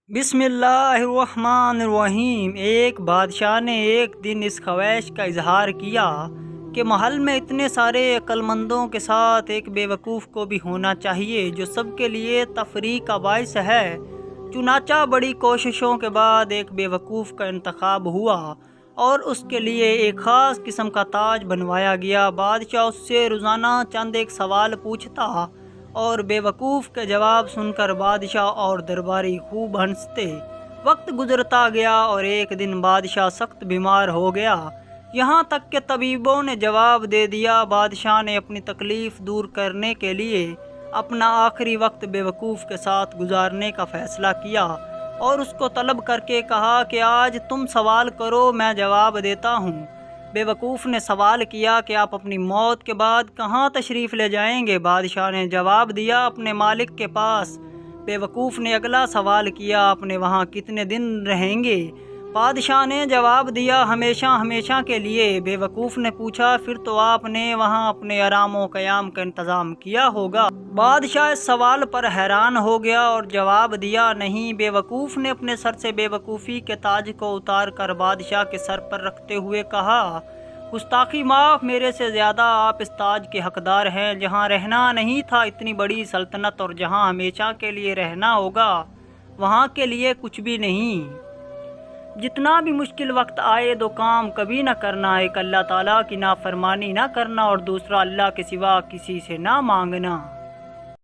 बिस्मिल्लाहिर्रहमानिर्रहीम। एक बादशाह ने एक दिन इस ख्वाहिश का इजहार किया कि महल में इतने सारे अक्लमंदों के साथ एक बेवकूफ़ को भी होना चाहिए जो सबके लिए तफरीह का बाइस है। चुनाचा बड़ी कोशिशों के बाद एक बेवकूफ़ का इंतखाब हुआ और उसके लिए एक ख़ास किस्म का ताज बनवाया गया। बादशाह उससे रोज़ाना चंद एक सवाल पूछता और बेवकूफ़ के जवाब सुनकर बादशाह और दरबारी खूब हंसते। वक्त गुजरता गया और एक दिन बादशाह सख्त बीमार हो गया, यहाँ तक कि तबीबों ने जवाब दे दिया। बादशाह ने अपनी तकलीफ़ दूर करने के लिए अपना आखिरी वक्त बेवकूफ़ के साथ गुजारने का फ़ैसला किया और उसको तलब करके कहा कि आज तुम सवाल करो, मैं जवाब देता हूँ। बेवकूफ़ ने सवाल किया कि आप अपनी मौत के बाद कहाँ तशरीफ़ ले जाएंगे? बादशाह ने जवाब दिया, अपने मालिक के पास। बेवकूफ़ ने अगला सवाल किया, आपने वहाँ कितने दिन रहेंगे? बादशाह ने जवाब दिया, हमेशा हमेशा के लिए। बेवकूफ़ ने पूछा, फिर तो आपने वहाँ अपने आराम व क़याम का इंतज़ाम किया होगा। बादशाह इस सवाल पर हैरान हो गया और जवाब दिया, नहीं। बेवकूफ़ ने अपने सर से बेवकूफ़ी के ताज को उतार कर बादशाह के सर पर रखते हुए कहा, गुस्ताखी माफ़, मेरे से ज़्यादा आप इस ताज के हकदार हैं। जहाँ रहना नहीं था इतनी बड़ी सल्तनत और जहाँ हमेशा के लिए रहना होगा वहाँ के लिए कुछ भी नहीं। जितना भी मुश्किल वक्त आए दो काम कभी ना करना, एक अल्लाह ताला की नाफरमानी ना करना और दूसरा अल्लाह के सिवा किसी से ना मांगना।